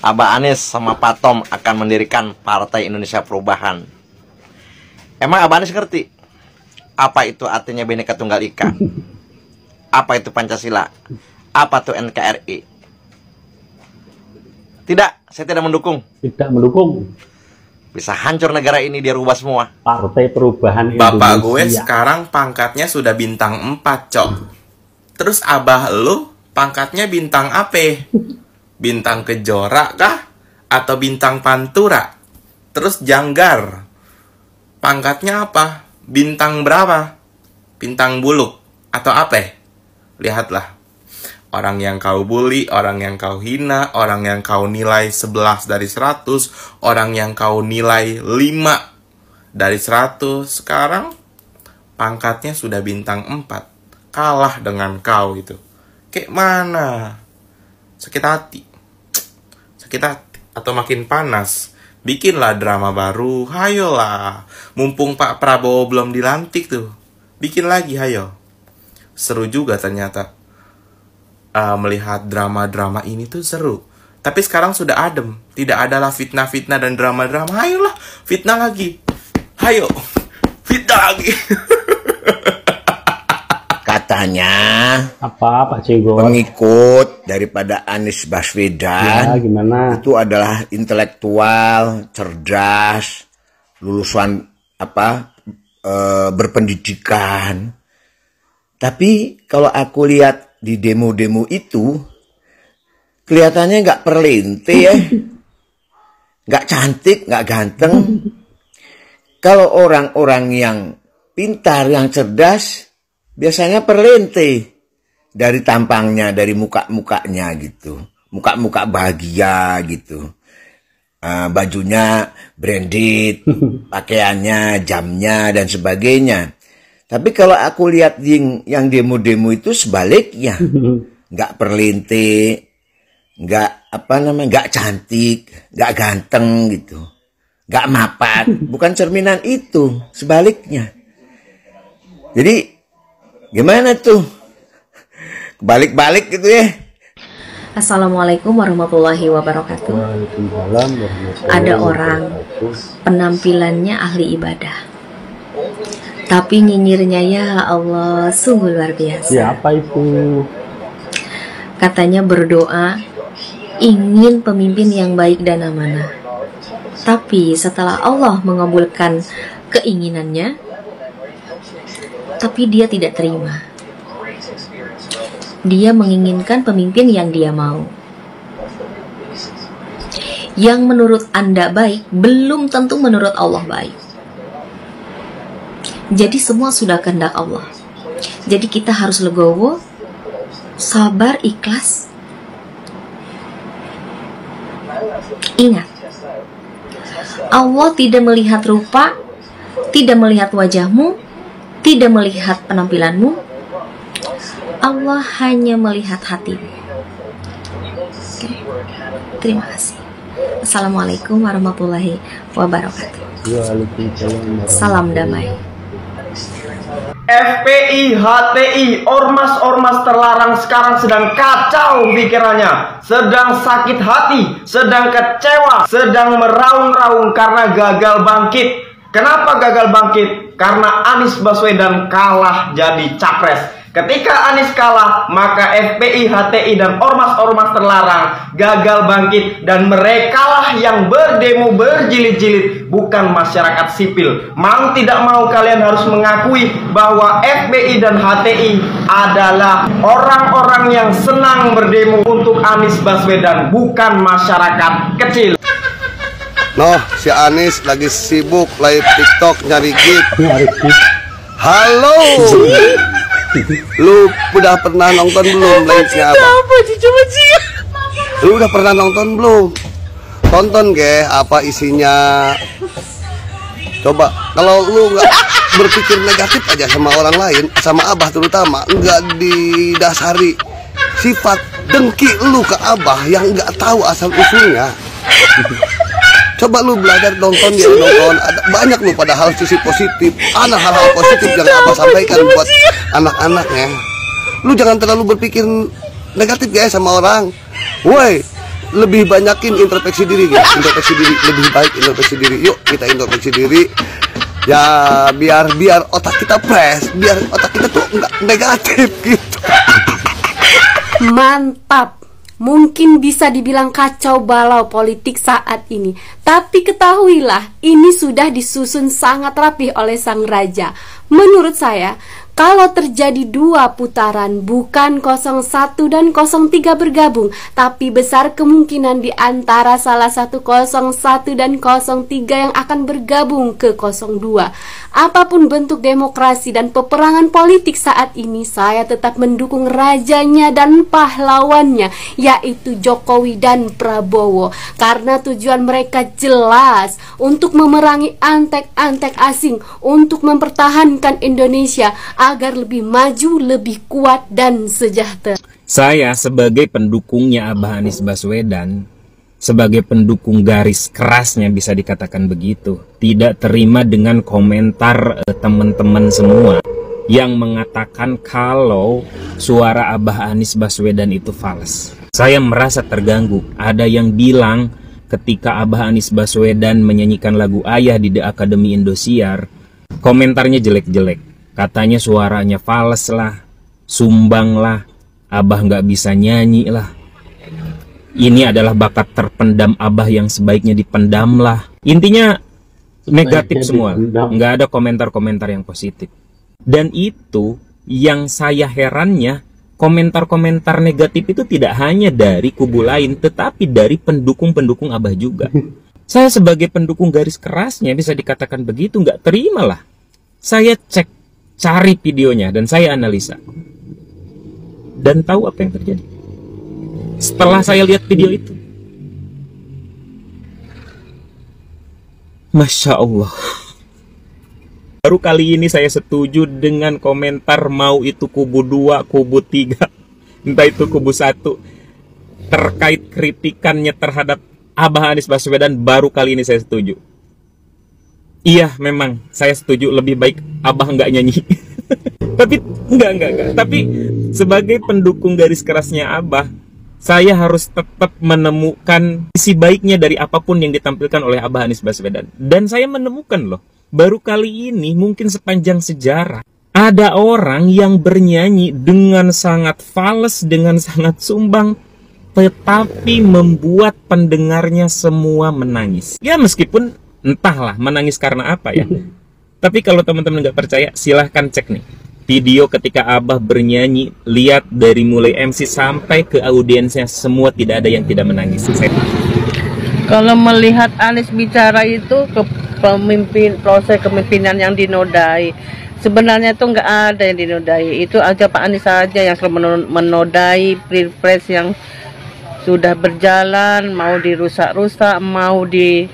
Abah Anies sama Pak Tom akan mendirikan Partai Indonesia Perubahan. Emang Abah Anies ngerti apa itu artinya Bhinneka Tunggal Ika? Apa itu Pancasila? Apa itu NKRI? Tidak, saya tidak mendukung. Tidak mendukung. Bisa hancur negara ini, dia rubah semua. Partai Perubahan Indonesia. Bapak gue sekarang pangkatnya sudah bintang 4, Cok. Terus abah lu pangkatnya bintang apa? Bintang Kejora kah? Atau bintang Pantura? Terus Janggar pangkatnya apa? Bintang berapa? Bintang Buluk atau apa? Lihatlah. Orang yang kau bully, orang yang kau hina, orang yang kau nilai 11 dari 100, orang yang kau nilai 5 dari 100, sekarang pangkatnya sudah bintang 4. Kalah dengan kau itu. Kayak mana? Sakit hati. Sakit hati. Atau makin panas. Bikinlah drama baru. Hayolah. Mumpung Pak Prabowo belum dilantik tuh. Bikin lagi, hayo. Seru juga ternyata. Melihat drama-drama ini tuh seru. Tapi sekarang sudah adem. Tidak adalah fitnah-fitnah dan drama-drama. Hayolah, fitnah lagi. Hayo, fitnah lagi. Katanya Apa Pak Cenggo? pengikut daripada Anies Baswedan Ya, gimana? itu adalah intelektual, cerdas, lulusan berpendidikan. Tapi kalau aku lihat di demo-demo itu, kelihatannya nggak perlente ya, nggak cantik, nggak ganteng. Kalau orang-orang yang pintar, yang cerdas, biasanya perlente dari tampangnya, dari muka-mukanya gitu, muka-muka bahagia gitu. Bajunya branded, pakaiannya, jamnya dan sebagainya. Tapi kalau aku lihat yang demo-demo itu sebaliknya, nggak perlente, nggak cantik, nggak ganteng gitu, nggak mapan, bukan cerminan itu, sebaliknya. Jadi gimana tuh, kebalik-balik gitu ya. Assalamualaikum warahmatullahi wabarakatuh. Waalaikumsalam warahmatullahi Ada orang penampilannya ahli ibadah, tapi nyinyirnya ya Allah sungguh luar biasa. Siapa itu? Katanya berdoa ingin pemimpin yang baik dan amanah, tapi setelah Allah mengabulkan keinginannya, tapi dia tidak terima. Dia menginginkan pemimpin yang dia mau. Yang menurut Anda baik belum tentu menurut Allah baik. Jadi semua sudah kehendak Allah. Jadi kita harus legowo, sabar, ikhlas. Ingat, Allah tidak melihat rupa, tidak melihat wajahmu, tidak melihat penampilanmu. Allah hanya melihat hatimu. Oke. Terima kasih. Assalamualaikum warahmatullahi wabarakatuh. Waalaikumsalam. Salam damai. FPI, HTI, ormas-ormas terlarang sekarang sedang kacau pikirannya, sedang sakit hati, sedang kecewa, sedang meraung-raung karena gagal bangkit. Kenapa gagal bangkit? Karena Anies Baswedan kalah jadi capres. Ketika Anies kalah, maka FPI, HTI, dan ormas-ormas terlarang gagal bangkit, dan merekalah yang berdemo berjilid-jilid, bukan masyarakat sipil. Mau tidak mau kalian harus mengakui bahwa FPI dan HTI adalah orang-orang yang senang berdemo untuk Anies Baswedan, bukan masyarakat kecil. Noh, si Anies lagi sibuk live TikTok nyari gift. Halo. Lu udah pernah nonton belum live-nya apa? Lu udah pernah nonton belum? Tonton ge apa isinya. Coba kalau lu nggak berpikir negatif aja sama orang lain, sama Abah terutama, nggak didasari sifat dengki lu ke Abah yang nggak tahu asal usulnya. Coba lu belajar nonton ya, nonton. Ada banyak lu padahal sisi positif. Ada hal-hal positif yang Abah sampaikan buat anak-anaknya. Lu jangan terlalu berpikir negatif ya sama orang. Woi, lebih banyakin introspeksi diri gitu. Introspeksi diri lebih baik, introspeksi diri. Yuk kita introspeksi diri. Ya biar otak kita fresh, biar otak kita tuh nggak negatif gitu. Mantap. Mungkin bisa dibilang kacau balau politik saat ini, tapi ketahuilah ini sudah disusun sangat rapih oleh sang raja. Menurut saya, kalau terjadi 2 putaran, bukan 01 dan 03 bergabung, tapi besar kemungkinan di antara salah satu 01 dan 03 yang akan bergabung ke 02. Apapun bentuk demokrasi dan peperangan politik saat ini, saya tetap mendukung rajanya dan pahlawannya, yaitu Jokowi dan Prabowo, karena tujuan mereka jelas, untuk memerangi antek-antek asing, untuk mempertahankan Indonesia agar lebih maju, lebih kuat dan sejahtera. Saya sebagai pendukungnya Abah Anies Baswedan, sebagai pendukung garis kerasnya bisa dikatakan begitu, tidak terima dengan komentar teman-teman semua yang mengatakan kalau suara Abah Anies Baswedan itu fals. Saya merasa terganggu. Ada yang bilang ketika Abah Anies Baswedan menyanyikan lagu Ayah di The Academy Indosiar, komentarnya jelek-jelek. Katanya suaranya fals lah, sumbang lah, Abah nggak bisa nyanyi lah. Ini adalah bakat terpendam Abah yang sebaiknya dipendam lah. Intinya negatif semua, nggak ada komentar-komentar yang positif. Dan itu yang saya herannya, komentar-komentar negatif itu tidak hanya dari kubu lain, tetapi dari pendukung-pendukung Abah juga. Saya sebagai pendukung garis kerasnya bisa dikatakan begitu, nggak terima lah. Saya cari videonya dan saya analisa. Dan tahu apa yang terjadi? Setelah saya lihat video itu, Masya Allah, baru kali ini saya setuju dengan komentar mau itu kubu 2, kubu 3, entah itu kubu 1, terkait kritikannya terhadap Abah Anies Baswedan. Baru kali ini saya setuju. Iya, memang saya setuju, lebih baik Abah nggak nyanyi. Tapi enggak. Tapi sebagai pendukung garis kerasnya Abah, saya harus tetap menemukan sisi baiknya dari apapun yang ditampilkan oleh Abah Anies Baswedan. Dan saya menemukan loh, baru kali ini mungkin sepanjang sejarah ada orang yang bernyanyi dengan sangat fals, dengan sangat sumbang, tetapi membuat pendengarnya semua menangis. Ya meskipun entahlah menangis karena apa ya. Tapi kalau teman-teman nggak percaya, silahkan cek nih video ketika Abah bernyanyi. Lihat dari mulai MC sampai ke audiensnya, semua tidak ada yang tidak menangis. Kalau melihat Anies bicara itu ke proses kepemimpinan yang dinodai, sebenarnya itu nggak ada yang dinodai. Itu aja Pak Anies saja yang selalu menodai pilpres yang sudah berjalan, mau dirusak-rusak, mau di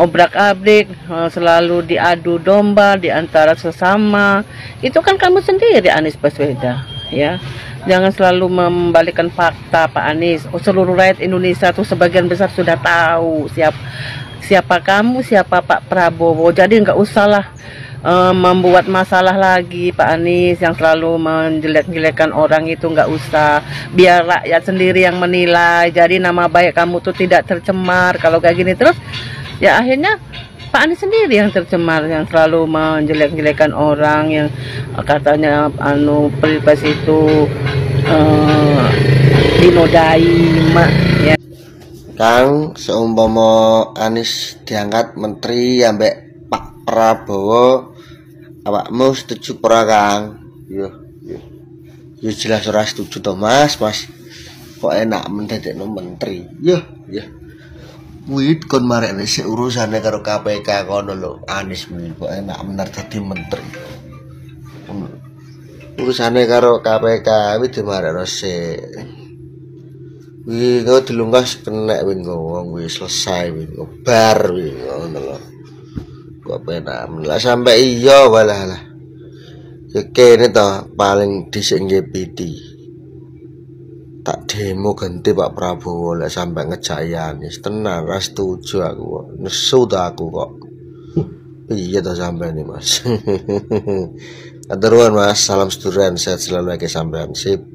obrak-abrik, selalu diadu domba di antara sesama. Itu kan kamu sendiri Anies Baswedan, ya. Jangan selalu membalikkan fakta Pak Anies. Seluruh rakyat Indonesia tuh sebagian besar sudah tahu siapa kamu, siapa Pak Prabowo. Jadi nggak usahlah membuat masalah lagi Pak Anies yang selalu menjelek-jelekan orang itu, nggak usah. Biar rakyat sendiri yang menilai. Jadi nama baik kamu tuh tidak tercemar. Kalau kayak gini terus, ya akhirnya Pak Anies sendiri yang tercemar, yang selalu menjelek-jelekan orang, yang katanya pilpres itu dinodai, ya. Kang, seumpama Anies diangkat menteri ambek Pak Prabowo, awakmu setuju ora Kang? Yo jelas ora setuju to Mas. Kok enak mendadekno menteri. Yo. Wit kon marekne sik urusane karo KPK kono lho. Anies kok enak bener dadi menteri. Urusane karo KPK wis dimarekno sik. Wih, kau dilungkas kena win wong wis selesai win bar win ngono lho. Kok penak lah sampai iya walah. Ya kene to paling dhisik nggih PD. Tak demo ganti Pak Prabowo lek sampai ngejaki Anies. Tenan ra setuju aku kok. Nesu ta aku kok. Iya to sampean nih Mas. Atur nuwun Mas, salam seduluran, sehat selalu lagi sampean. Sip.